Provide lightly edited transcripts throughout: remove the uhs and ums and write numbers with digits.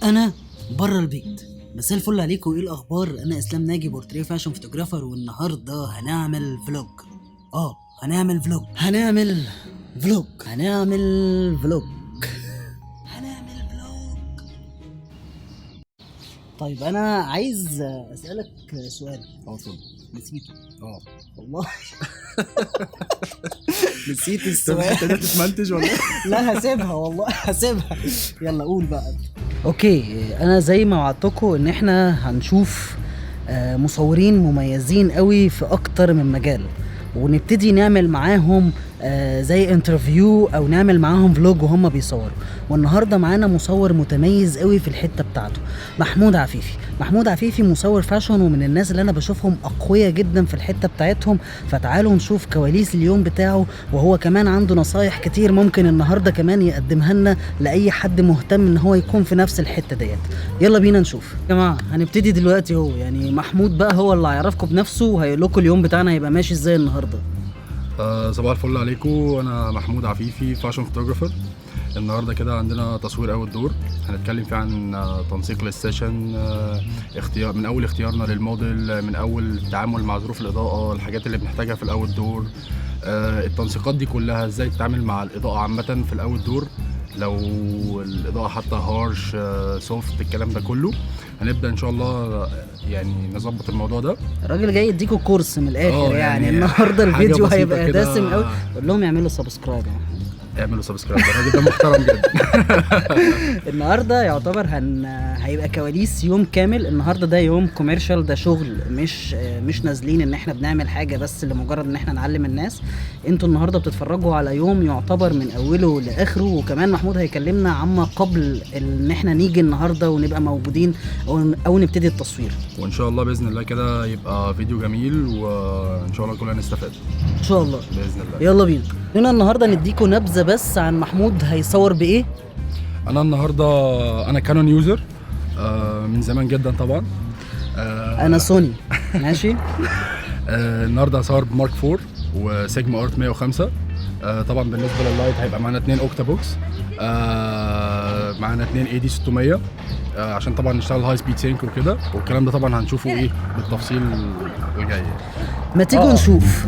انا بره البيت. مساء الفل عليكم، ايه الاخبار؟ انا اسلام ناجي، بورتريه فاشن فوتوغرافر، والنهارده هنعمل فلوج. هنعمل فلوج هنعمل فلوج. طيب انا عايز اسالك سؤال. اتفضل. نسيته والله نسيت انت السؤال. تتمنتج ولا ايه؟ لا هسيبها والله هسيبها. يلا قول بقى. اوكي، انا زي ما وعدتكم ان احنا هنشوف مصورين مميزين قوي في اكتر من مجال، ونبتدي نعمل معاهم زي انترفيو او نعمل معاهم فلوج وهم بيصوروا. والنهارده معانا مصور متميز قوي في الحته بتاعته، محمود عفيفي مصور فاشن، ومن الناس اللي انا بشوفهم اقوياء جدا في الحته بتاعتهم. فتعالوا نشوف كواليس اليوم بتاعه، وهو كمان عنده نصايح كتير ممكن النهارده كمان يقدمها لنا لاي حد مهتم ان هو يكون في نفس الحته ديت. يلا بينا نشوف يا جماعه. هنبتدي دلوقتي، هو يعني محمود بقى هو اللي هيعرفكم بنفسه وهيقول لكم اليوم بتاعنا هيبقى ماشي ازاي النهارده. صباح الفل عليكم، انا محمود عفيفي فاشن فوتوغرافر. النهارده كده عندنا تصوير اول دور، هنتكلم فيه عن تنسيق للسيشن، اختيار من اول اختيارنا للموديل، من اول التعامل مع ظروف الاضاءه، الحاجات اللي بنحتاجها في الاول دور، التنسيقات دي كلها، ازاي تتعامل مع الاضاءه عامه في الاول دور، لو الاضاءه حتى هارش سوفت، الكلام ده كله هنبدا ان شاء الله يعني نظبط الموضوع ده. الراجل جاي يديكوا كورس من الاخر، يعني النهارده الفيديو بسيطة هيبقى كده. دسم قوي. قول لهم يعملوا سبسكرايب. اعملوا سبسكرايب، الراجل ده محترم جدا. النهارده يعتبر هيبقى كواليس يوم كامل. النهارده ده يوم كوميرشال، ده شغل، مش نازلين ان احنا بنعمل حاجه بس لمجرد ان احنا نعلم الناس. انتوا النهارده بتتفرجوا على يوم يعتبر من اوله لاخره، وكمان محمود هيكلمنا عما قبل ان احنا نيجي النهارده ونبقى موجودين او نبتدي التصوير. وان شاء الله باذن الله كده يبقى فيديو جميل، وان شاء الله كلنا نستفاد ان شاء الله باذن الله. يلا بينا. هنا النهارده نديكوا نبذه بس عن محمود هيصور بايه. انا النهارده انا كانون يوزر من زمان جدا طبعا. انا سوني ماشي. النهارده هصور بمارك 4 وسيجما ارت 105. طبعا بالنسبه لللايت هيبقى معانا 2 اوكتا بوكس، معانا 2 اي دي 600 عشان طبعا نشتغل هاي سبيد سينك وكده، والكلام ده طبعا هنشوفه ايه بالتفصيل الجاي. ما تيجوا نشوف.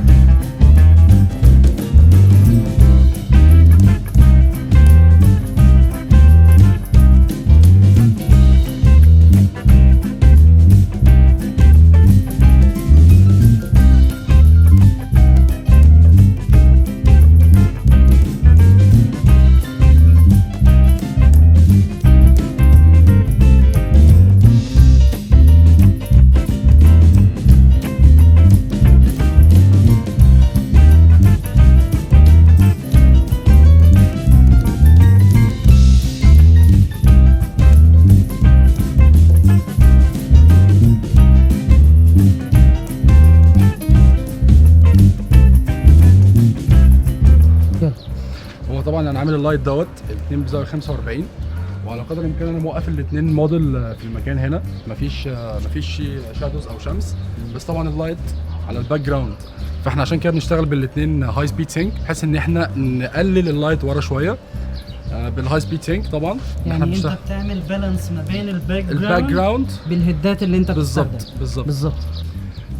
هو طبعا انا عامل اللايت دوت الاثنين بزاويه 45، وعلى قدر الامكان انا موقف الاثنين موديل في المكان هنا، مفيش شادوز او شمس، بس طبعا اللايت على الباك جراوند. فاحنا عشان كده بنشتغل بالاثنين هاي سبيد سينك، بحيث ان احنا نقلل اللايت ورا شويه بالهاي سبيد سينك. طبعا يعني انت بتعمل بالانس ما بين الباك جراوند بالهدات اللي انت بالظبط.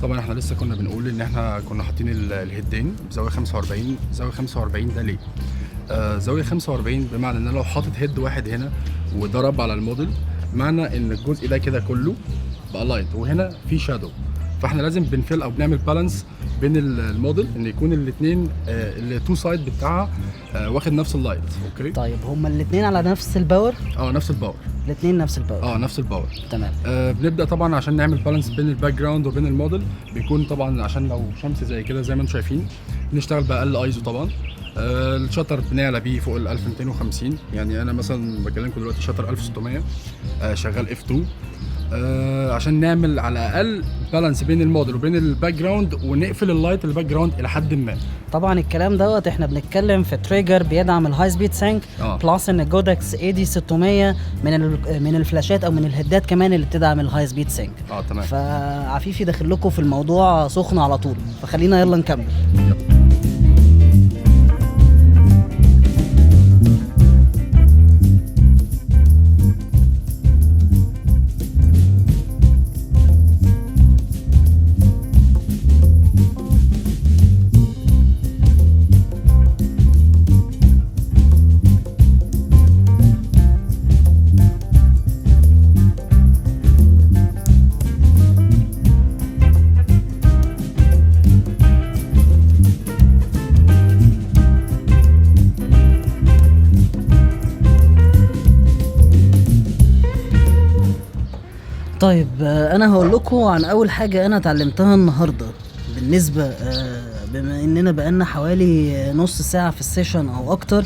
طبعا احنا لسه كنا بنقول ان احنا كنا حاطين الهيدين بزاويه 45. زاويه 45 ده ليه؟ زاويه 45 بمعنى ان انا لو حاطط هيد واحد هنا وضرب على الموديل، معنى ان الجزء ده كده كله بقى لايت وهنا في شادو، فاحنا لازم بنفل او بنعمل بالانس بين الموديل ان يكون الاثنين التو سايد بتاعها واخد نفس اللايت. اوكي طيب هما الاثنين على نفس الباور؟ نفس الباور. الاثنين نفس الباور؟ نفس الباور تمام. بنبدا طبعا عشان نعمل بالانس بين الباك جراوند وبين الموديل، بيكون طبعا عشان لو شمس زي كده زي ما انتم شايفين نشتغل باقل ايزو طبعا. الشاتر بنعلى بيه فوق ال 1250، يعني انا مثلا بكلمكم دلوقتي شاتر 1600 شغال اف 2 عشان نعمل على الاقل بالانس بين الموديل وبين الباك جراوند، ونقفل اللايت الباك جراوند الى حد ما. طبعا الكلام دوت احنا بنتكلم في تريجر بيدعم الهاي سبيد سينك بلس ان جودكس اي دي 600 من الفلاشات او من الهدات كمان اللي بتدعم الهاي سبيد سينك. تمام. فعفيفي داخل لكم في الموضوع سخن على طول، فخلينا يلا نكمل. طيب انا هقول لكم عن اول حاجه انا اتعلمتها النهارده. بالنسبه بما اننا بقالنا حوالي نص ساعه في السيشن او اكتر،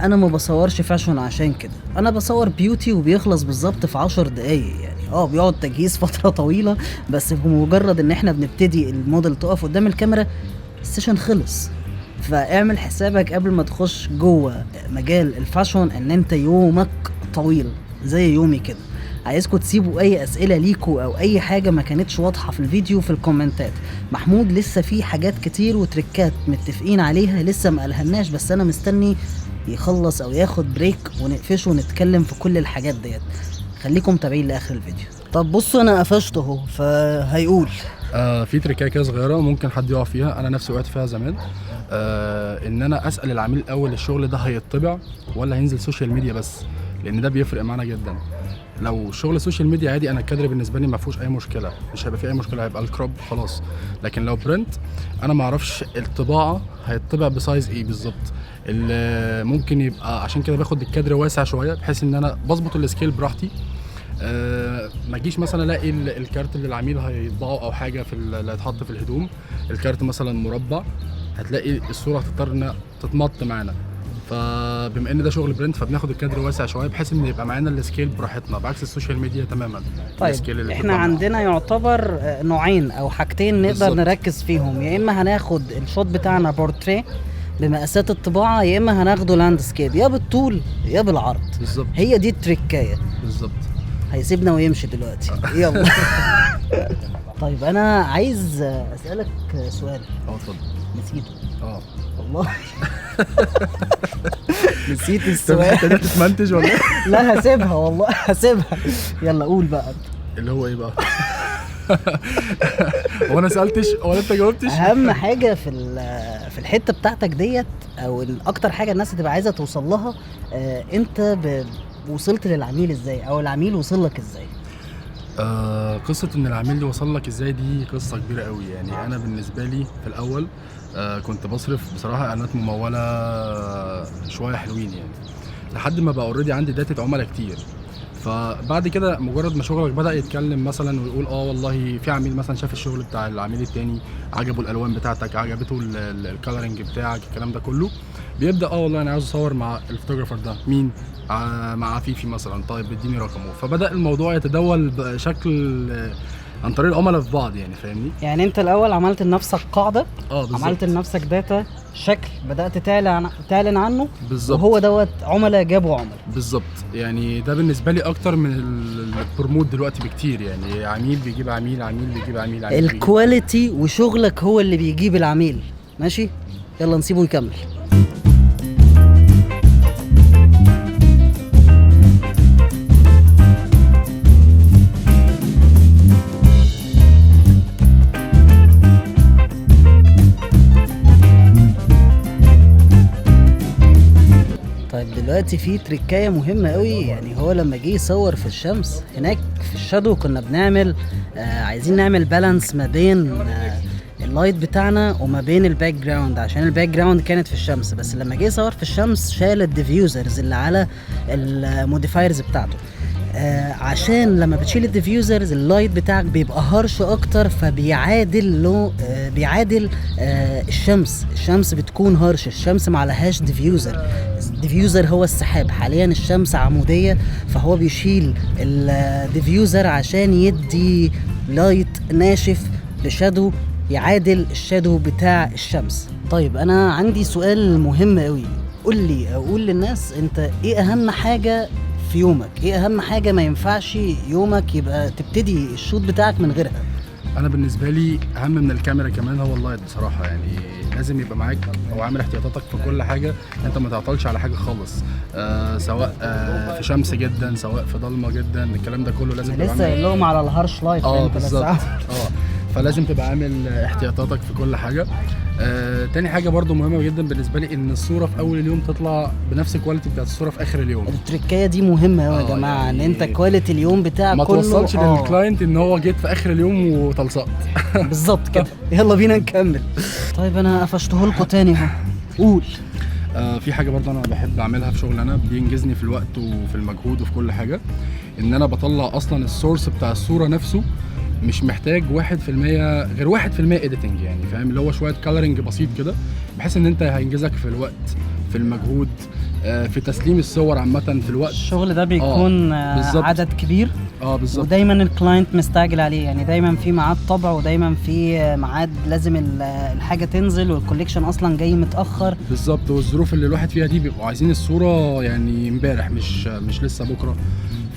انا ما بصورش فاشن عشان كده. انا بصور بيوتي وبيخلص بالظبط في 10 دقايق، يعني بيقعد تجهيز فتره طويله، بس بمجرد ان احنا بنبتدي الموديل تقف قدام الكاميرا السيشن خلص. فاعمل حسابك قبل ما تخش جوه مجال الفاشن ان انت يومك طويل زي يومي كده. عايزكم تسيبوا اي اسئله ليكوا او اي حاجه ما كانتش واضحه في الفيديو في الكومنتات. محمود لسه في حاجات كتير وتريكات متفقين عليها لسه ما قالهالناش، بس انا مستني يخلص او ياخد بريك ونقفشه ونتكلم في كل الحاجات ديت. خليكم متابعين لاخر الفيديو. طب بصوا انا قفشت اهو، فهيقول في تريكايه كده صغيره ممكن حد يقع فيها، انا نفسي وقعت فيها زمان. ان انا اسال العميل الاول الشغل ده هيطبع ولا هينزل سوشيال ميديا بس، لان ده بيفرق معانا جدا. لو شغل سوشيال ميديا عادي انا الكادر بالنسبه لي ما فيهوش اي مشكله، مش هيبقى فيه اي مشكله، هيبقى الكروب خلاص. لكن لو برنت انا ما اعرفش الطباعه هيطبع بسايز ايه بالظبط، اللي ممكن يبقى عشان كده باخد الكادر واسع شويه بحيث ان انا بظبط السكيل براحتي. ما اجيش مثلا الاقي الكارت اللي العميل هيطبعه او حاجه في اللي هيتحط في الهدوم، الكارت مثلا مربع، هتلاقي الصوره هتضطر انها تتمط معانا. فبما ان ده شغل برنت فبناخد الكادر واسع شويه بحيث ان يبقى معانا السكيل براحتنا، بعكس السوشيال ميديا تماما. طيب احنا عندنا يعتبر نوعين او حاجتين نقدر بالزبط نركز فيهم، يا اما هناخد الشوت بتاعنا بورتريه بمقاسات الطباعه، يا اما هناخده لاندسكيب يا بالطول يا بالعرض. بالظبط، هي دي التريكايه بالظبط. هيسيبنا ويمشي دلوقتي. يلا. طيب انا عايز اسالك سؤال. اتفضل. نسيته والله. نسيت السؤال. انت بتتمنتج ولا ايه؟ لا هسيبها والله هسيبها. يلا قول بقى. اللي هو ايه بقى؟ هو انا سالتش ولا انت جاوبتش؟ اهم حاجه في الحته بتاعتك ديت، او اكتر حاجه الناس هتبقى عايزه توصل لها، انت وصلت للعميل ازاي او العميل وصل لك ازاي؟ قصه ان العميل وصل لك ازاي دي قصه كبيره قوي. يعني انا بالنسبه لي في الاول كنت بصرف بصراحه اعلانات مموله شويه حلوين، يعني لحد ما بقى اوريدي عندي داتا عملاء كتير. فبعد كده مجرد ما شغلك بدا يتكلم مثلا ويقول والله في عميل مثلا شاف الشغل بتاع العميل التاني، عجبه الالوان بتاعتك، عجبته الكالرنج بتاعك، الكلام ده كله، بيبدا والله انا عاوز اصور مع الفوتوغرافر ده. مين؟ مع عفيفي مثلا. طيب اديني رقمه. فبدا الموضوع يتداول بشكل عن طريق العملاء في بعض، يعني فاهمني. يعني انت الاول عملت لنفسك قاعده، عملت لنفسك داتا شكل بدات تعلن عنه بالظبط، وهو دوت عملاء جابوا عملاء بالظبط. يعني ده بالنسبه لي اكتر من البروموت دلوقتي بكتير. يعني عميل بيجيب عميل، عميل بيجيب عميل، الكواليتي وشغلك هو اللي بيجيب العميل. ماشي، يلا نسيبه يكمل. دلوقتي في تريكايه مهمه قوي. يعني هو لما جه يصور في الشمس هناك في الشادو كنا بنعمل عايزين نعمل بالانس ما بين اللايت بتاعنا وما بين الباك جراوند، عشان الباك جراوند كانت في الشمس. بس لما جه يصور في الشمس شال الديفيوزرز اللي على الموديفايرز بتاعته، عشان لما بتشيل الديفيوزرز اللايت بتاعك بيبقى هارش اكتر، فبيعادل له بيعادل الشمس بتكون هارش. الشمس ما عليهاش ديفيوزر، الديفيوزر هو السحاب. حاليا الشمس عمودية، فهو بيشيل الديفيوزر عشان يدي لايت ناشف بشادو يعادل الشادو بتاع الشمس. طيب انا عندي سؤال مهم قوي. قول للناس انت ايه اهم حاجة في يومك، ايه اهم حاجة ما ينفعش يومك يبقى تبتدي الشوت بتاعك من غيرها؟ انا بالنسبة لي اهم من الكاميرا كمان هو اللايت بصراحة. يعني لازم يبقى معاك او عامل احتياطاتك في كل حاجة، انت ما تعطلش على حاجة خالص، سواء في شمس جدا سواء في ضلمة جدا، الكلام ده كله لازم تبقى لسه قايل لهم على الهارش لايت. بالظبط. فلازم تبقى عامل احتياطاتك في كل حاجة. تاني حاجة برضو مهمة جدا بالنسبة لي ان الصورة في اول اليوم تطلع بنفس الكواليتي بتاعت الصورة في اخر اليوم. التريكاية دي مهمة قوي يا جماعة، يعني ان انت كواليتي اليوم بتاعك ما كله توصلش للكلاينت ان هو جيت في اخر اليوم وتلصقت. بالظبط كده. يلا بينا نكمل. طيب انا قفشته لكم تاني اهو. قول. في حاجه برضه انا بحب اعملها في شغل، انا بينجزني في الوقت وفي المجهود وفي كل حاجه، ان انا بطلع اصلا السورس بتاع الصوره نفسه مش محتاج 1% غير 1% اديتنج، يعني فاهم، اللي هو شويه كالرنج بسيط كده، بحيث ان انت هينجزك في الوقت، في المجهود، في تسليم الصور عامه في الوقت. الشغل ده بيكون عدد كبير، بالظبط، ودايما الكلاينت مستعجل عليه، يعني دايما في ميعاد طبع، ودايما في ميعاد لازم الحاجه تنزل، والكوليكشن اصلا جاي متاخر. بالظبط، والظروف اللي الواحد فيها دي بيبقوا عايزين الصوره يعني امبارح، مش لسه بكره.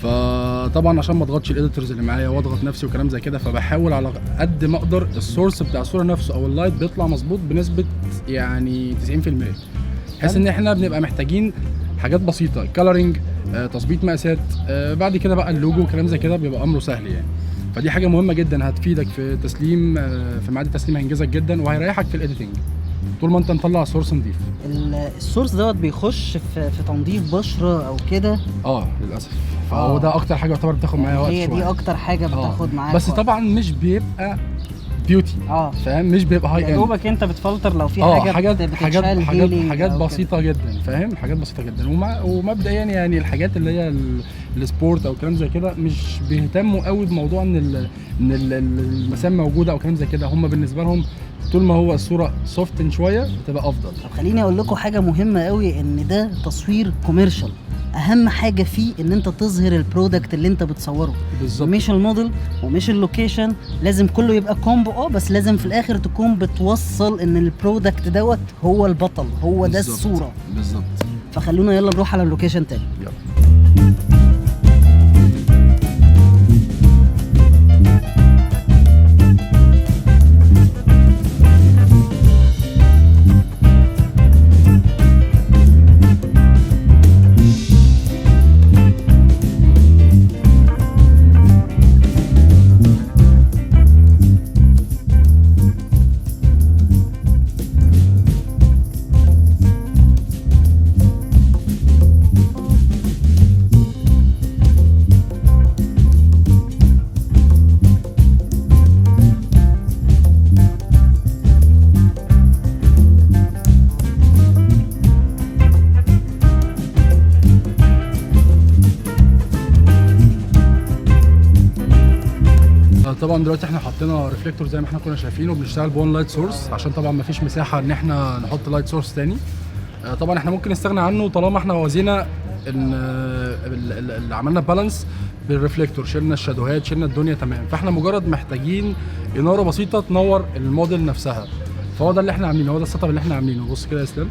فطبعا عشان ما اضغطش الاديتورز اللي معايا واضغط نفسي وكلام زي كده، فبحاول على قد ما اقدر السورس بتاع الصوره نفسه او اللايت بيطلع مظبوط بنسبه يعني 90%، بحيث ان احنا بنبقى محتاجين حاجات بسيطه، كالرنج، تظبيط مقاسات، بعد كده بقى اللوجو وكلام زي كده بيبقى امره سهل يعني. فدي حاجه مهمه جدا هتفيدك في تسليم، في ميعاد التسليم هينجزك جدا، وهيريحك في الايديتنج طول ما انت مطلع سورس نضيف. السورس دوت بيخش في تنظيف بشره او كده؟ للاسف، فهو ده اكتر حاجه يعتبر بتاخد معايا وقت شويه. هي دي اكتر حاجه بتاخد معاك بس طبعا مش بيبقى بيوتي، فاهم، مش بيبقى هاي اند، يا دوبك انت بتفلتر لو في حاجات بسيطه جدا، فاهم، حاجات بسيطه جدا. ومبدئيا يعني الحاجات اللي هي السبورت او كلام زي كده مش بيهتموا قوي بموضوع ان المسام موجوده او كلام زي كده. هم بالنسبه لهم طول ما هو الصوره سوفتن شويه بتبقى افضل. طب خليني اقول لكم حاجه مهمه قوي، ان ده تصوير كوميرشال، اهم حاجه فيه ان انت تظهر البرودكت اللي انت بتصوره بالظبط، مش الموديل ومش اللوكيشن. لازم كله يبقى كومبو، بس لازم في الاخر تكون بتوصل ان البرودكت دوت هو البطل، هو ده الصوره بالظبط. فخلونا يلا نروح على اللوكيشن تاني. يلا. طبعا دلوقتي احنا حطينا ريفليكتور زي ما احنا كنا شايفين، وبنشتغل بون لايت سورس عشان طبعا ما فيش مساحه ان احنا نحط لايت سورس تاني. طبعا احنا ممكن نستغنى عنه طالما احنا وزينا اللي عملنا بالانس بالريفليكتور، شلنا الشادوهات، شلنا الدنيا تمام. فاحنا مجرد محتاجين اناره بسيطه تنور الموديل نفسها، فهو ده اللي احنا عاملينه، هو ده السيت اب اللي احنا عاملينه. بص كده يا اسلام،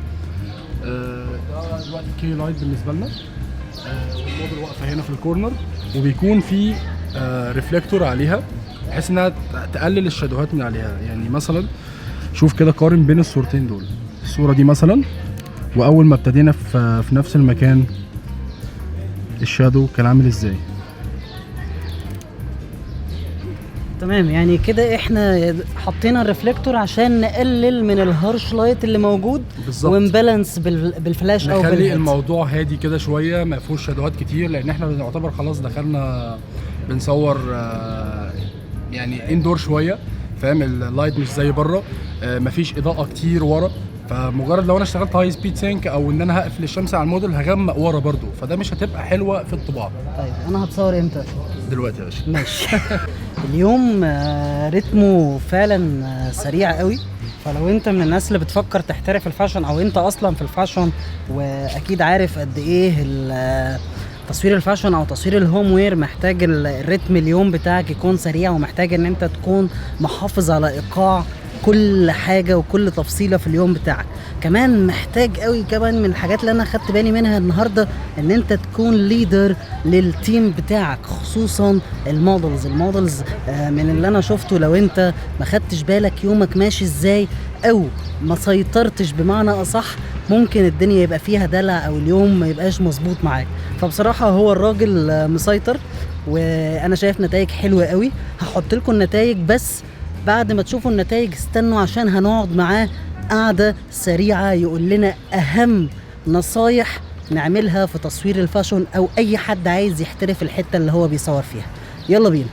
ده دلوقتي كي لايت بالنسبه لنا، والموديل واقفه هنا في الكورنر، وبيكون في ريفليكتور عليها بحيث انها تقلل الشادوهات من عليها. يعني مثلا شوف كده، قارن بين الصورتين دول، الصوره دي مثلا واول ما ابتدينا في نفس المكان الشادو كان عامل ازاي. تمام، يعني كده احنا حطينا الريفليكتور عشان نقلل من الهارش لايت اللي موجود بالظبط، ونبالانس بالفلاش او نخلي الموضوع هادي كده شويه، ما فيهوش شادوهات كتير، لان احنا بنعتبر خلاص دخلنا بنصور يعني اندور شويه، فاهم، اللايت مش زي بره، مفيش اضاءه كتير ورا، فمجرد لو انا اشتغلت هاي سبيد سينك او ان انا هقفل الشمس على الموديل هغمق ورا برضو، فده مش هتبقى حلوه في الطباعه. طيب انا هتصور امتى؟ دلوقتي يا باشا. ماشي. اليوم رتمه فعلا سريع قوي، فلو انت من الناس اللي بتفكر تحترف الفاشن او انت اصلا في الفاشن واكيد عارف قد ايه تصوير الفاشن او تصوير الهوم وير محتاج الريتم اليوم بتاعك يكون سريع، ومحتاج ان انت تكون محافظ على ايقاع كل حاجه وكل تفصيله في اليوم بتاعك. كمان محتاج قوي كمان من الحاجات اللي انا خدت بالي منها النهارده ان انت تكون ليدر للتيم بتاعك، خصوصا المودلز من اللي انا شفته لو انت ما خدتش بالك يومك ماشي ازاي او ما سيطرتش بمعنى اصح ممكن الدنيا يبقى فيها دلع او اليوم ما يبقاش مظبوط معاك. فبصراحه هو الراجل مسيطر وانا شايف نتائج حلوه قوي. هحط لكم النتائج، بس بعد ما تشوفوا النتائج استنوا عشان هنقعد معاه قعدة سريعة يقول لنا أهم نصايح نعملها في تصوير الفاشن أو أي حد عايز يحترف الحتة اللي هو بيصور فيها. يلا بينا.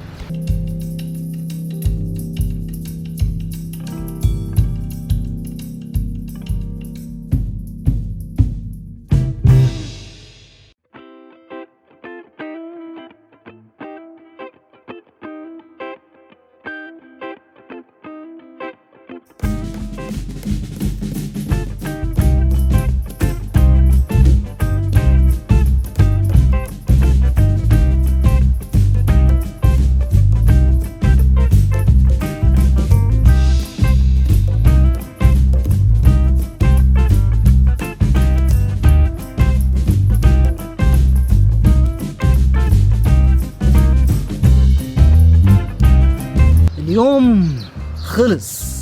اليوم خلص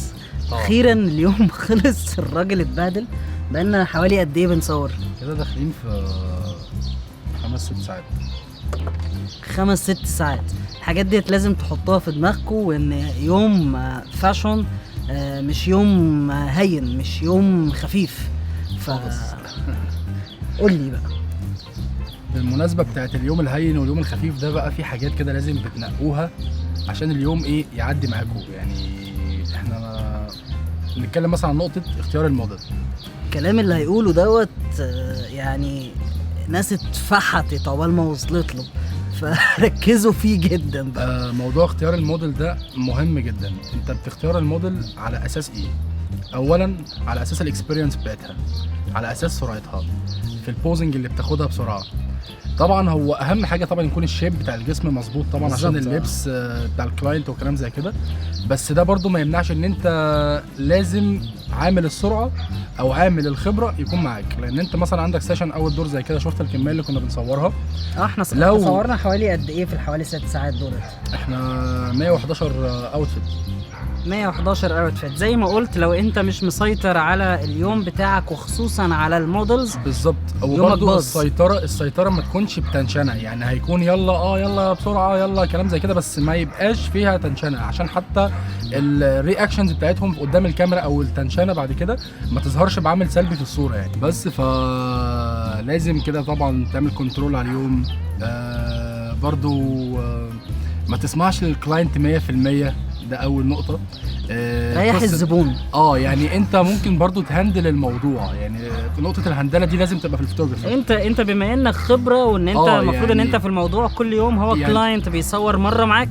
اخيرا. اليوم خلص، الراجل اتبهدل. بقالنا حوالي قد ايه بنصور؟ كده داخلين في 5-6 ساعات. 5-6 ساعات. الحاجات ديت لازم تحطوها في دماغكم، وان يوم فاشون مش يوم هين، مش يوم خفيف. قول لي بقى بالمناسبة بتاعت اليوم الهين واليوم الخفيف ده، بقى في حاجات كده لازم بتنقوها عشان اليوم ايه يعدي معاكم. يعني احنا نتكلم مثلا عن نقطة اختيار الموديل. الكلام اللي هيقوله دوت يعني ناس اتفحتت عقبال ما وصلت له، فركزوا فيه جدا بقى. موضوع اختيار الموديل ده مهم جدا. انت بتختار الموديل على اساس ايه؟ اولا على اساس الاكسبيرينس بتاعتها، على اساس سرعتها في البوزنج اللي بتاخدها بسرعه. طبعا هو اهم حاجه طبعا يكون الشيب بتاع الجسم مظبوط طبعا عشان اللبس بتاع الكلاينت وكلام زي كده. بس ده برضو ما يمنعش ان انت لازم عامل السرعه او عامل الخبره يكون معاك، لان انت مثلا عندك سيشن اول دور زي كده، شفت الكميه اللي كنا بنصورها. احنا صورنا حوالي قد ايه في حوالي 6 ساعات دولت؟ احنا 111 اوتفيت. 111 اوتفيت. زي ما قلت، لو انت مش مسيطر على اليوم بتاعك وخصوصا على المودلز بالظبط، وبرضه السيطره ما تكونش بتنشنه. يعني هيكون يلا بسرعه يلا كلام زي كده، بس ما يبقاش فيها تنشنه، عشان حتى الرياكشنز بتاعتهم قدام الكاميرا او التنشنه بعد كده ما تظهرش بعمل سلبي في الصوره يعني. بس فلازم كده طبعا تعمل كنترول على اليوم. برضه ما تسمعش للكلاينت 100%. ده اول نقطه. ريح الزبون. يعني انت ممكن برضو تهندل الموضوع. يعني في نقطه الهندله دي لازم تبقى في الفوتوغرافي. انت بما انك خبره، وان انت المفروض يعني ان انت في الموضوع كل يوم. هو يعني كلاينت بيصور مره معاك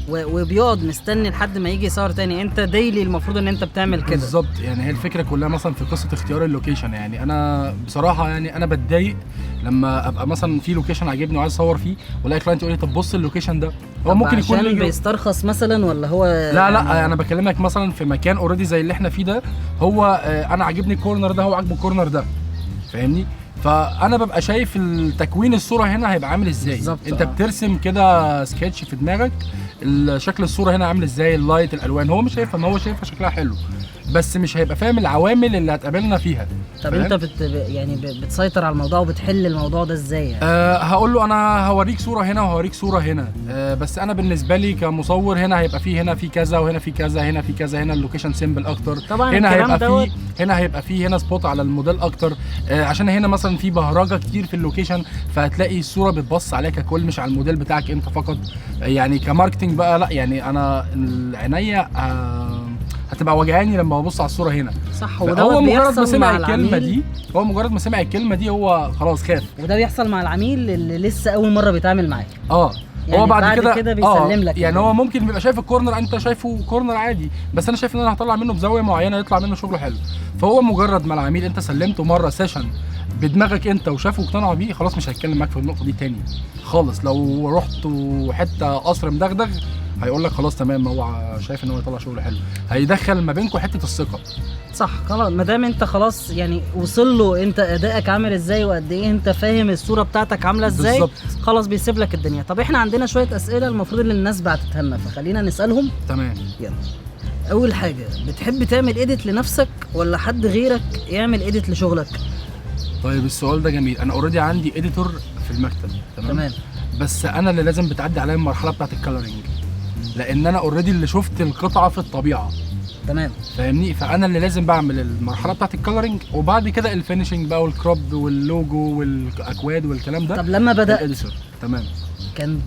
وبيقعد مستني لحد ما يجي يصور تاني. انت ديلي المفروض ان انت بتعمل كده بالظبط. يعني هي الفكره كلها مثلا في قصه اختيار اللوكيشن. يعني انا بصراحه يعني انا بتضايق لما ابقى مثلا في لوكيشن عاجبني وعايز اصور فيه، والاقي كلاينت يقول لي طب بص اللوكيشن ده. هو ممكن يكون عشان بيسترخص مثلا، ولا هو لا يعني انا بكلمك مثلا في مكان اوريدي زي اللي احنا فيه ده. هو انا عاجبني الكورنر ده، هو عاجبه الكورنر ده، فاهمني؟ فانا ببقى شايف التكوين الصوره هنا هيبقى عامل ازاي. انت بترسم كده سكتش في دماغك شكل الصوره هنا عامل ازاي، اللايت، الالوان. هو مش شايفها، ان هو شايفها شكلها حلو، بس مش هيبقى فاهم العوامل اللي هتقابلنا فيها. طب انت يعني بتسيطر على الموضوع وبتحل الموضوع ده ازاي يعني؟ هقول له انا هوريك صوره هنا وهوريك صوره هنا. بس انا بالنسبه لي كمصور هنا هيبقى فيه هنا في كذا، وهنا في كذا، هنا في كذا، هنا اللوكيشن سيمبل اكتر. طبعا هنا هيبقى فيه هنا هيبقى فيه هنا سبوت على الموديل اكتر. عشان هنا مثلا في بهرجه كتير في اللوكيشن، فهتلاقي الصوره بتبص عليك ككل مش على الموديل بتاعك انت فقط. يعني كماركتنج بقى لا، يعني انا عينيا هتبقى وجعاني لما ببص على الصوره هنا. صح. هو مجرد ما سمع الكلمه دي هو خلاص خاف. وده بيحصل مع العميل اللي لسه اول مره بيتعامل معاك. يعني هو بعد كده بيسلم لك. يعني هو ممكن بيبقى شايف الكورنر، انت شايفه كورنر عادي، بس انا شايف ان انا هطلع منه بزاويه معينه يطلع منه شغله حلو. فهو مجرد ما العميل انت سلمته مره سيشن بدماغك انت وشافه واقتنع بيه، خلاص مش هيتكلم معاك في النقطه دي تاني خالص. لو رحت حته قصر مدغدغ هيقول لك خلاص تمام، هو شايف ان هو يطلع شغل حلو، هيدخل ما بينكم حته الثقه. صح. خلاص ما دام انت خلاص يعني وصل له انت ادائك عامل ازاي وقد ايه انت فاهم الصوره بتاعتك عامله ازاي بالزبط. خلاص بيسيب لك الدنيا. طب احنا عندنا شويه اسئله المفروض ان الناس بعتتها لنا، فخلينا نسالهم. تمام. يلا. اول حاجه، بتحب تعمل اديت لنفسك ولا حد غيرك يعمل اديت لشغلك؟ طيب السؤال ده جميل. انا اوريدي عندي اديتور في المكتب. تمام. بس انا اللي لازم بتعدي عليا المرحله بتاعه الكالرنج، لان انا اوريدي اللي شفت القطعه في الطبيعه. تمام. فاهمني؟ فانا اللي لازم بعمل المرحله بتاعه الكالرنج، وبعد كده الفينيشنج بقى والكروب واللوجو والاكواد والكلام ده. طب لما بدات تمام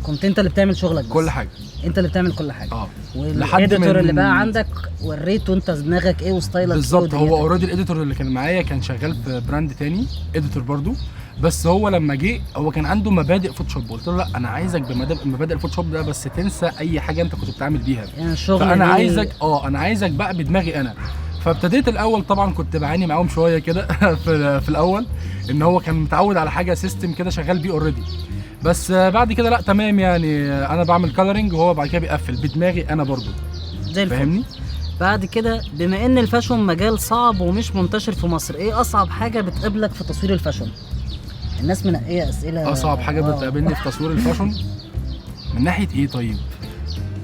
كنت انت اللي بتعمل شغلك بس. كل حاجه. انت اللي بتعمل كل حاجه. والاديتور اللي بقى عندك وريته انت دماغك ايه وستايلك بالظبط. هو اوريدي الاديتور اللي كان معايا كان شغال في براند تاني اديتور برضو، بس هو لما جه هو كان عنده مبادئ فوتوشوب. قلت له لا انا عايزك بمبادئ الفوتوشوب ده، بس تنسى اي حاجه انت كنت بتعمل بيها. يعني الشغل فانا عايزك انا عايزك بقى بدماغي انا. فابتديت الاول طبعا كنت بعاني معاهم شويه كده في الاول، ان هو كان متعود على حاجه سيستم كده شغال بيه اوريدي. بس بعد كده لا تمام، يعني انا بعمل كالرنج وهو بعد كده بيقفل بدماغي انا برضو. زي الفل. فاهمني؟ بعد كده بما ان الفاشون مجال صعب ومش منتشر في مصر، ايه اصعب حاجه بتقابلك في تصوير الفاشون؟ الناس منقيه اسئله. اصعب حاجه بتقابلني في تصوير الفاشون من ناحيه ايه؟ طيب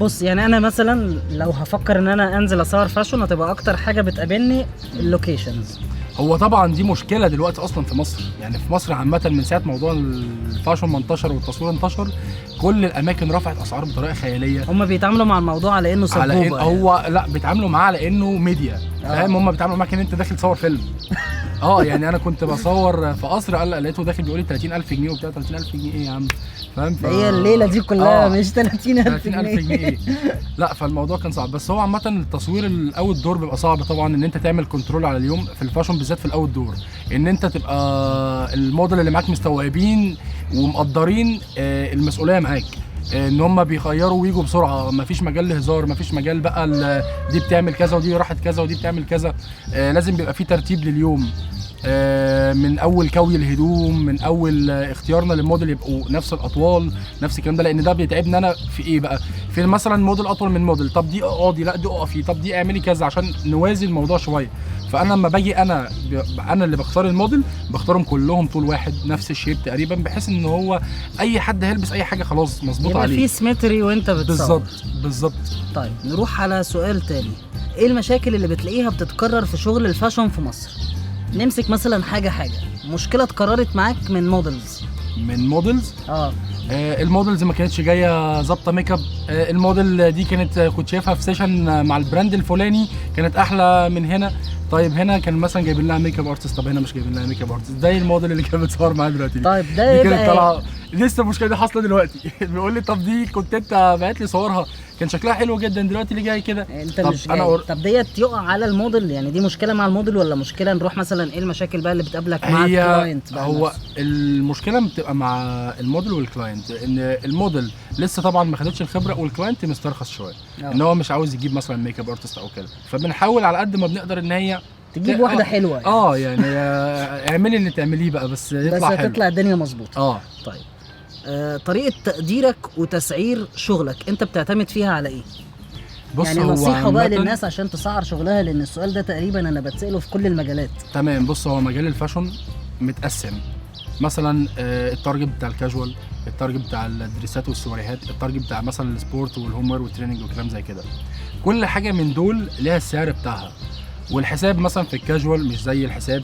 بص يعني انا مثلا لو هفكر ان انا انزل اصور فاشن، هتبقى اكتر حاجه بتقابلني اللوكيشنز. هو طبعا دي مشكله دلوقتي اصلا في مصر، يعني في مصر عامه من ساعه موضوع الفاشن ما انتشر والتصوير انتشر، كل الاماكن رفعت اسعار بطريقه خياليه. هم بيتعاملوا مع الموضوع على انه سبوبه، على إن هو لا بيتعاملوا معاه على انه ميديا، فاهم؟ هم بيتعاملوا معاك ان انت داخل تصور فيلم. يعني انا كنت بصور في قصر، لقيته داخل بيقول لي 30000 جنيه وبتاع. 30000 جنيه ايه يا عم، فاهم؟ هي الليله دي كلها مش 30000 جنيه ايه. لا فالموضوع كان صعب، بس هو عامه التصوير الاوت دور بيبقى صعب طبعا، ان انت تعمل كنترول على اليوم في الفاشن بالذات في الاوت دور، ان انت تبقى الموديل اللي معاك مستوعبين ومقدرين المسؤوليه معاك، ان هم بيخيروا ويجوا بسرعه، مفيش مجال لهزار، مفيش مجال بقى دي بتعمل كذا ودي راحت كذا ودي بتعمل كذا. لازم بيبقى في ترتيب لليوم، من اول كوي الهدوم، من اول اختيارنا للموديل يبقوا نفس الاطوال، نفس الكلام ده، لان ده بيتعبني انا في ايه بقى، في مثلا موديل اطول من موديل، طب دي اقعدي، لا دي اقفي، طب دي اعملي كذا، عشان نوازي الموضوع شويه. فانا لما باجي انا اللي بختار الموديل، بختارهم كلهم طول واحد نفس الشيب تقريبا، بحيث ان هو اي حد هيلبس اي حاجه خلاص مظبوط عليه، يبقى في سيمتري وانت بتصور. بالظبط. طيب نروح على سؤال تاني، ايه المشاكل اللي بتلاقيها بتتكرر في شغل الفاشن في مصر؟ نمسك مثلا حاجه مشكله اتكررت معاك من موديلز. الموديلز ما كانتش جايه ظابطه ميك اب، الموديل دي كنت شايفها في سيشن مع البراند الفلاني كانت احلى من هنا، طيب هنا كان مثلا جايبين لها ميك اب ارتست، طب هنا مش جايبين لها ميك اب ارتست. ده الموديل اللي كان بتصور معايا دلوقتي طيب ده دي كانت طالعه لسه المشكله دي حاصله دلوقتي. بيقول لي طب دي كنت انت بعت لي صورها كان شكلها حلو جدا، دلوقتي اللي جاي كده انت مش جاي. طب ديت يقع على الموديل، يعني دي مشكله مع الموديل ولا مشكله نروح مثلا ايه المشاكل بقى اللي بتقابلك مع الكلاينت بقى؟ هو المشكله بتبقى مع الموديل والكلاينت، ان الموديل لسه طبعا ما خدتش الخبره، والكلاينت مسترخص شويه، ان هو مش عاوز يجيب مثلا ميك اب ارتست او كده، فبنحاول على قد ما بنقدر ان هي تجيب واحده حلوه يعني اعملي اللي تعمليه بقى، بس يطلع حلو، تطلع الدنيا مظبوطه. طيب طريقه تقديرك وتسعير شغلك انت بتعتمد فيها على ايه؟ بص يعني هو نصيحه بقى للناس عشان تسعر شغلها، لان السؤال ده تقريبا انا بتساله في كل المجالات. تمام. بص هو مجال الفاشن متقسم، مثلا التارجت بتاع الكاجوال، التارجت بتاع الدريسات والسواريهات، التارجت بتاع مثلا السبورت والهوم وير والتريننج وكلام زي كده. كل حاجه من دول ليها السعر بتاعها، والحساب مثلا في الكاجوال مش زي الحساب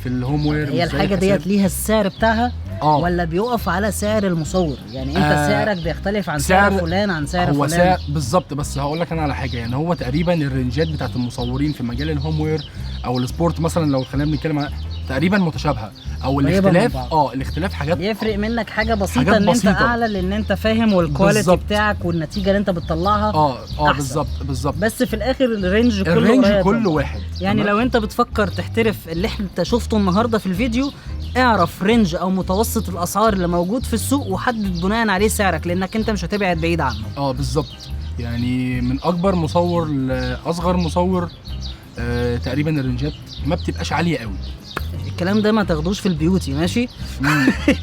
في الهوم وير. هي الحاجه ديت ليها السعر بتاعها ولا بيقف على سعر المصور؟ يعني انت سعرك بيختلف عن سعر فلان عن سعر هو فلان. بالظبط. بس هقول لك انا على حاجه، يعني هو تقريبا الرنجات بتاعت المصورين في مجال الهوم وير او السبورت مثلا لو خلينا بنتكلم تقريبا متشابهه، او الاختلاف الاختلاف حاجات يفرق منك حاجه بسيطه، ان انت اعلى لان انت فاهم والكواليتي بتاعك والنتيجه اللي انت بتطلعها بالظبط. بس في الاخر الرينج كله واحد. يعني لو انت بتفكر تحترف اللي انت شفته النهارده في الفيديو، اعرف رينج او متوسط الاسعار اللي موجود في السوق وحدد بناء عليه سعرك، لانك انت مش هتبعد بعيد عنه. بالظبط. يعني من اكبر مصور لاصغر مصور تقريبا الرنجات ما بتبقاش عاليه قوي. الكلام ده ما تاخدوش في البيوتي، ماشي؟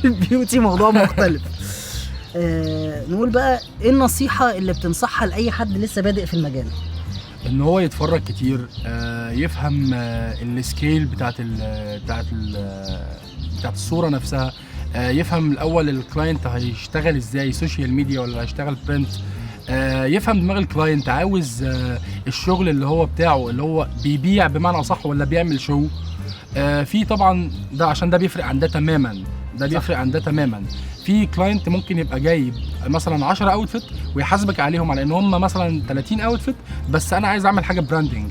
البيوتي موضوع مختلف. نقول بقى ايه النصيحه اللي بتنصحها لاي حد لسه بادئ في المجال؟ ان هو يتفرج كتير، يفهم السكيل بتاعت الصوره نفسها، يفهم الاول الكلاينت هيشتغل ازاي، سوشيال ميديا ولا هيشتغل برنت، يفهم دماغ الكلاينت عاوز الشغل اللي هو بتاعه اللي هو بيبيع بمعنى اصح ولا بيعمل شو. في طبعا ده عشان ده بيفرق عن ده تماما، بيفرق عن ده تماما. في كلاينت ممكن يبقى جايب مثلا 10 اوتفيت ويحاسبك عليهم على ان هم مثلا 30 اوتفيت، بس انا عايز اعمل حاجه براندنج،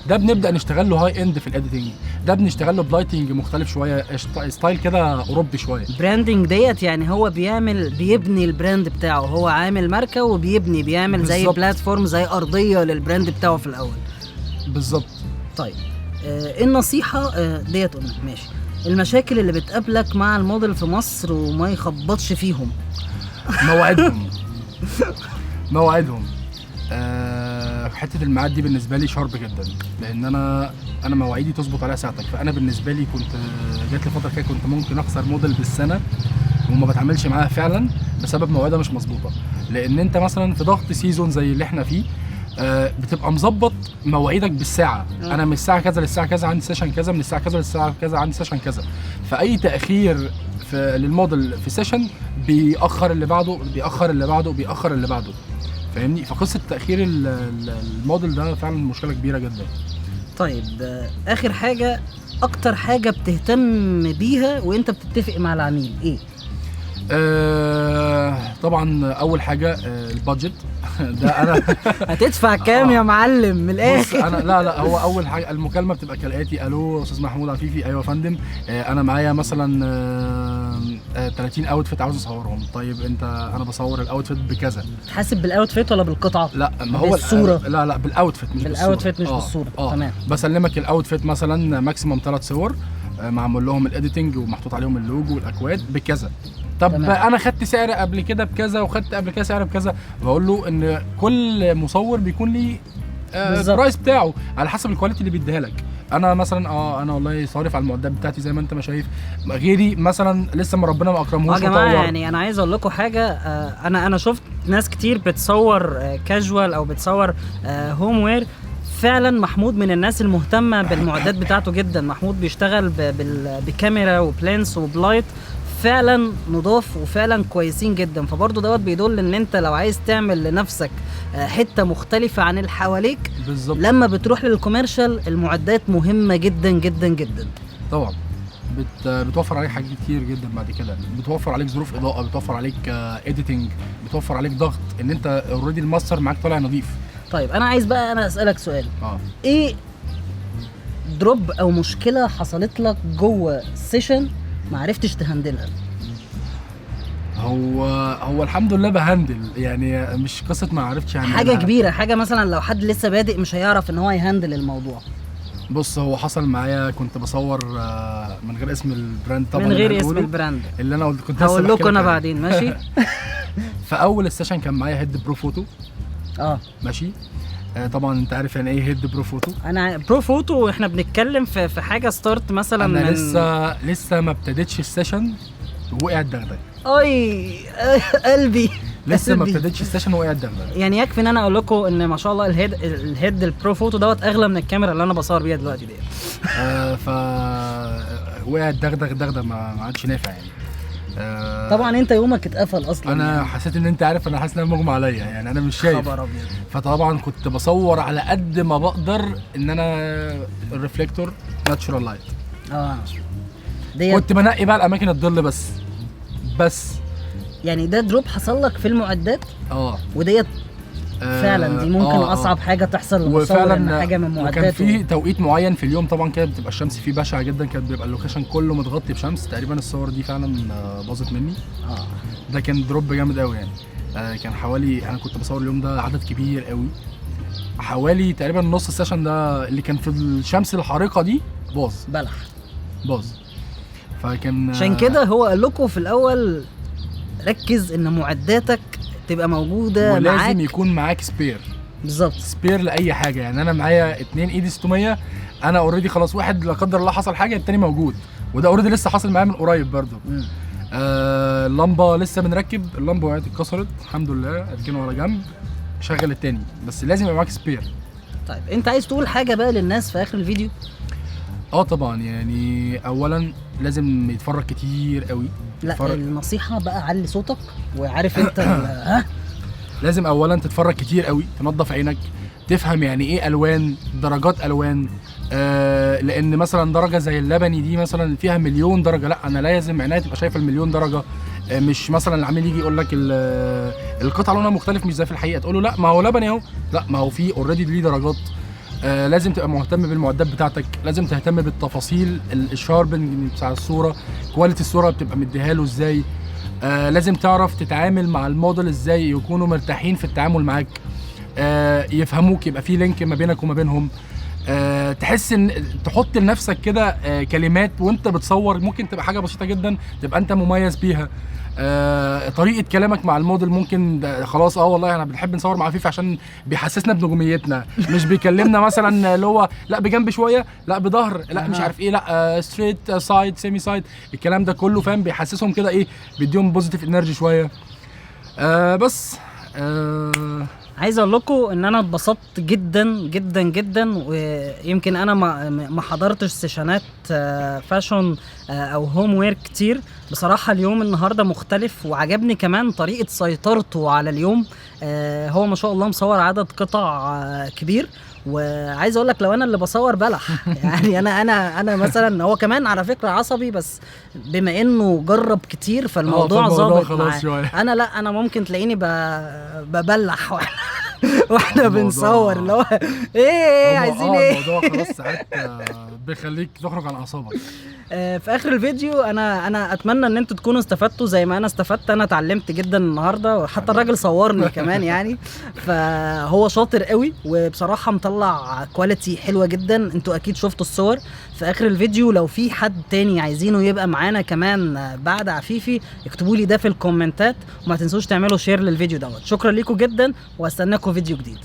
ده بنبدا نشتغل له هاي اند في الايديتنج، ده بنشتغل له بلايتنج مختلف شويه، ستايل كده اوروبي شويه. براندنج ديت يعني هو بيبني البراند بتاعه، هو عامل ماركه بيعمل زي بلاتفورم، زي ارضيه للبراند بتاعه في الاول. بالظبط. طيب النصيحه ديت قلنا ماشي. المشاكل اللي بتقابلك مع الموديل في مصر وما يخبطش فيهم؟ مواعيدهم حته الميعاد دي بالنسبه لي شارب جدا، لان انا مواعيدي تظبط عليها ساعتك. فانا بالنسبه لي كنت جات لي فتره كده كنت ممكن اخسر موديل بالسنه وما بتعاملش معاها فعلا بسبب مواعيدها مش مظبوطه، لان انت مثلا في ضغط سيزون زي اللي احنا فيه بتبقى مظبط مواعيدك بالساعه. انا من الساعه كذا للساعه كذا عندي سيشن كذا، من الساعه كذا للساعه كذا عندي سيشن كذا، فاي تاخير للموديل في سيشن بيأخر اللي بعده بيأخر اللي بعده بيأخر اللي بعده. فاهمني. فقصه تاخير الموديل ده فعلا مشكله كبيره جدا. طيب اخر حاجه، اكتر حاجه بتهتم بيها وانت بتتفق مع العميل ايه؟ طبعا اول حاجه البادجت. ده انا هتدفع كام يا معلم من بص الاخر؟ انا لا هو اول حاجه المكالمه بتبقى كالاتي: الو استاذ محمود عفيفي. ايوه يا فندم. انا معايا مثلا 30 اوتفيت عاوز اصورهم. طيب انا بصور الاوتفيت بكذا. تحاسب بالاوتفيت ولا بالقطعه؟ لا ما هو بالصورة. لا بالاوتفيت مش بالاوتفيت مش بالصوره. تمام. بسلمك الاوتفيت مثلا ماكسيمم 3 صور، معمول لهم الايديتنج ومحطوط عليهم اللوجو والاكواد بكذا. طب تمام. انا خدت سعر قبل كده بكذا وخدت قبل كده سعر بكذا. بقول له ان كل مصور بيكون ليه البرايس بتاعه على حسب الكواليتي اللي بيديها لك. انا مثلا انا والله صارف على المعدات بتاعتي زي ما انت ما شايف. غيري مثلا لسه ربنا ما اكرمهوش. يا جماعه يعني انا عايز اقول لكم حاجه. انا شفت ناس كتير بتصور كاجوال او بتصور هوم وير. فعلا محمود من الناس المهتمه بالمعدات بتاعته جدا. محمود بيشتغل بكاميرا وبلانس وبلايت فعلا نضاف وفعلا كويسين جدا. فبرضه دوت بيدل ان انت لو عايز تعمل لنفسك حته مختلفه عن اللي حواليك بالظبط، لما بتروح للكوميرشال المعدات مهمه جدا جدا جدا. طبعا بتوفر عليك حاجات كتير جدا. بعد كده بتوفر عليك ظروف اضاءه، بتوفر عليك اديتنج، بتوفر عليك ضغط ان انت اوريدي الماستر معاك طالع نظيف. طيب انا عايز بقى اسالك سؤال. ايه دروب او مشكله حصلت لك جوه السيشن ما عرفتش تهندلها؟ هو الحمد لله بهندل، يعني مش قصه ما عرفتش اعملها. حاجه كبيره، حاجه مثلا لو حد لسه بادئ مش هيعرف ان هو يهندل الموضوع. بص هو حصل معايا، كنت بصور من غير اسم البراند طبعا، من غير اسم البراند اللي انا كنت هقول لكم انا بعدين. ماشي. فاول السيشن كان معايا هيد برو فوتو. ماشي. طبعا انت عارف يعني ايه هيد برو فوتو. انا برو فوتو احنا بنتكلم في حاجه ستارت مثلا. انا لسه ما ابتديتش السيشن وقع الدغدغ. اي قلبي لسه ما ابتديتش السيشن وقع الدغدغ. يعني يكفي ان انا اقول لكم ان ما شاء الله الهيد البرو فوتو دوت اغلى من الكاميرا اللي انا بصور بيها دلوقتي دي. ف وقع الدغدغ ما عادش نافع يعني. طبعا انت يومك اتقفل اصلا. انا يعني حسيت ان انت عارف، انا حاسس ان انا مغمى عليا، يعني انا مش شايف. خبر ابيض. فطبعا كنت بصور على قد ما بقدر ان انا الريفليكتور ناتشورال لايت. كنت بنقي بقى الاماكن الظل بس يعني ده دروب حصل لك في المعدات. وديت فعلا دي ممكن اصعب حاجه تحصل للمصور، ان حاجه من معداته. وكان في توقيت معين في اليوم طبعا كده بتبقى الشمس فيه بشعه جدا، كانت بيبقى اللوكيشن كله متغطي بشمس تقريبا. الصور دي فعلا باظت مني. ده كان دروب جامد قوي يعني. كان حوالي، انا كنت بصور اليوم ده عدد كبير قوي، حوالي تقريبا نص السيشن ده اللي كان في الشمس الحارقه دي باظ. فكان عشان كده هو قال لكم في الاول ركز ان معداتك تبقى موجوده ولازم معاك، ولازم يكون معاك سبير. بالظبط، سبير لاي حاجه. يعني انا معايا 2 ايدي 600، انا اوريدي خلاص واحد لا قدر الله حصل حاجه التاني موجود، وده اوريدي لسه حاصل معايا من قريب برضو. اللمبه لسه بنركب، اللمبه وقعت اتكسرت الحمد لله، اركنه على جنب شغل التاني، بس لازم يبقى معاك سبير. طيب انت عايز تقول حاجه بقى للناس في اخر الفيديو؟ طبعا يعني اولا لازم يتفرج كتير قوي. لا النصيحه بقى علي صوتك وعارف انت لازم اولا تتفرج كتير قوي، تنظف عينك، تفهم يعني ايه الوان، درجات الوان. لان مثلا درجه زي اللبني دي مثلا فيها مليون درجه، لا انا لازم عينيا تبقى شايفه المليون درجه. مش مثلا العميل يجي يقول لك القطعه لونها مختلف مش زي في الحقيقه، تقول له لا ما هو لبني اهو، لا ما هو في اوريدي ليه درجات. لازم تبقى مهتم بالمعدات بتاعتك، لازم تهتم بالتفاصيل، الشاربنج بتاع الصوره، كواليتي الصوره بتبقى مديها له ازاي. لازم تعرف تتعامل مع الموديل ازاي يكونوا مرتاحين في التعامل معاك، يفهموك، يبقى في لينك ما بينك وما بينهم. تحس ان تحط لنفسك كده كلمات وانت بتصور، ممكن تبقى حاجه بسيطه جدا تبقى انت مميز بيها. طريقه كلامك مع الموديل ممكن خلاص والله احنا بنحب نصور مع فيفي عشان بيحسسنا بنجوميتنا، مش بيكلمنا مثلا اللي هو لا بجنب شويه، لا بظهر، لا مش عارف ايه، لا ستريت سايد سيمي سايد، الكلام ده كله فاهم، بيحسسهم كده ايه، بيديهم بوزيتيف انرجي شويه. بس عايز اقول لكم ان انا اتبسطت جدا جدا جدا، ويمكن انا ما حضرتش سيشنات فاشون او هوم وير كتير بصراحه. اليوم النهارده مختلف، وعجبني كمان طريقه سيطرته على اليوم، هو ما شاء الله مصور عدد قطع كبير، وعايز اقول لك لو انا اللي بصور بلح يعني انا مثلا، هو كمان على فكره عصبي، بس بما انه جرب كتير فالموضوع ظابط معاه. انا لا، انا ممكن تلاقيني ببلح واحنا بنصور اللي هو ايه عايزين ايه. الموضوع خلاص ساعات بيخليك تخرج عن اعصابك. في اخر الفيديو انا اتمنى ان انتوا تكونوا استفدتوا زي ما انا استفدت. انا اتعلمت جدا النهارده، وحتى الراجل صورني كمان يعني. فهو شاطر قوي، وبصراحه مطلع كواليتي حلوه جدا. انتوا اكيد شفتوا الصور في اخر الفيديو. لو في حد تاني عايزينه يبقى معانا كمان بعد عفيفي، اكتبوا لي ده في الكومنتات، وما تنسوش تعملوا شير للفيديو دوت. شكرا لكم جدا، واستناكم فيديو جديد.